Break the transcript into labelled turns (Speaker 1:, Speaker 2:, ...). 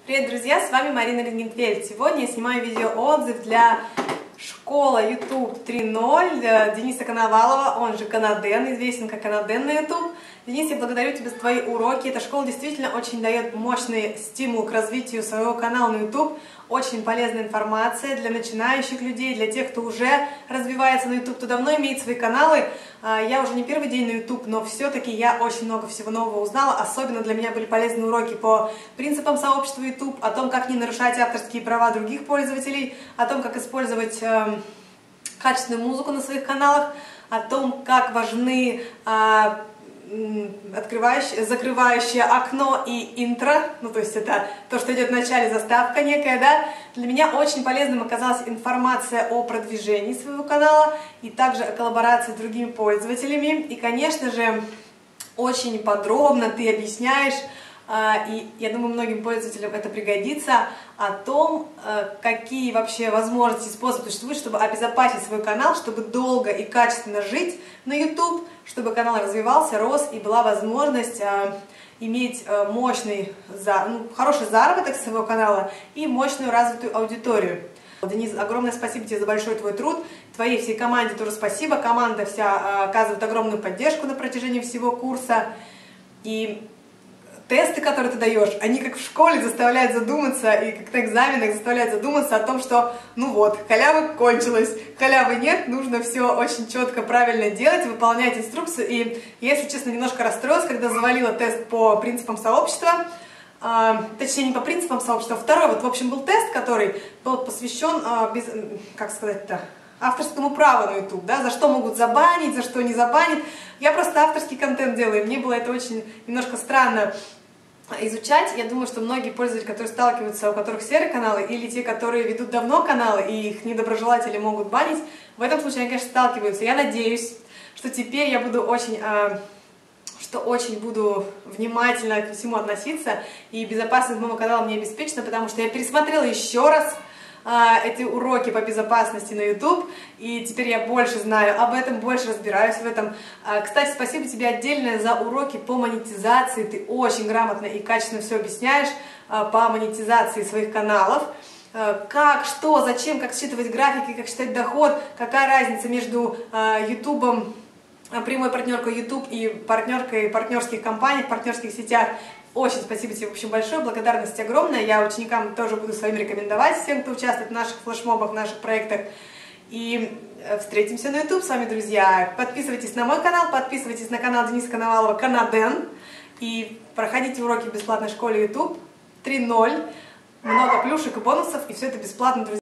Speaker 1: Привет, друзья! С вами Марина Регенфельд. Сегодня я снимаю видеоотзыв для школы YouTube 3.0 Дениса Коновалова, он же Канаден, известен как Канаден на YouTube. Денис, я благодарю тебя за твои уроки. Эта школа действительно очень дает мощный стимул к развитию своего канала на YouTube. Очень полезная информация для начинающих людей, для тех, кто уже развивается на YouTube, кто давно имеет свои каналы. Я уже не первый день на YouTube, но все-таки я очень много всего нового узнала. Особенно для меня были полезные уроки по принципам сообщества YouTube, о том, как не нарушать авторские права других пользователей, о том, как использовать качественную музыку на своих каналах, о том, как важны закрывающее окно и интро, ну то есть это то, что идет в начале, заставка некая, да. Для меня очень полезным оказалась информация о продвижении своего канала и также о коллаборации с другими пользователями. И, конечно же, очень подробно ты объясняешь, и я думаю, многим пользователям это пригодится, о том, какие вообще возможности и способы существуют, чтобы обезопасить свой канал, чтобы долго и качественно жить на YouTube, чтобы канал развивался, рос и была возможность иметь мощный, хороший заработок с своего канала и мощную развитую аудиторию. Денис, огромное спасибо тебе за большой твой труд, твоей всей команде тоже спасибо, команда вся оказывает огромную поддержку на протяжении всего курса. И тесты, которые ты даешь, они как в школе заставляют задуматься, и как на экзаменах заставляют задуматься о том, что, ну вот, халява кончилась, халявы нет, нужно все очень четко, правильно делать, выполнять инструкцию. И, если честно, немножко расстроилась, когда завалила тест по принципам сообщества, точнее, не по принципам сообщества, второй, вот, в общем, был тест, который был посвящен, как сказать-то, авторскому праву на YouTube, да, за что могут забанить, за что не забанить. Я просто авторский контент делаю, и мне было это очень немножко странно изучать. Я думаю, что многие пользователи, которые сталкиваются, у которых серые каналы, или те, которые ведут давно каналы, и их недоброжелатели могут банить, в этом случае они, конечно, сталкиваются. Я надеюсь, что теперь я буду очень буду внимательно ко всему относиться, и безопасность моего канала мне обеспечена, потому что я пересмотрела еще раз эти уроки по безопасности на YouTube, и теперь я больше знаю об этом, больше разбираюсь в этом. Кстати, спасибо тебе отдельное за уроки по монетизации, ты очень грамотно и качественно все объясняешь по монетизации своих каналов. Как, что, зачем, как считывать графики, как считать доход, какая разница между YouTube, прямой партнеркой YouTube и партнеркой партнерских компаний, партнерских сетях. Очень спасибо тебе, в общем, большое, благодарность огромная. Я ученикам тоже буду своим рекомендовать, всем, кто участвует в наших флешмобах, в наших проектах. И встретимся на YouTube с вами, друзья. Подписывайтесь на мой канал, подписывайтесь на канал Дениса Коновалова Канаден. И проходите уроки в бесплатной школе YouTube 3.0. Много плюшек и бонусов, и все это бесплатно, друзья.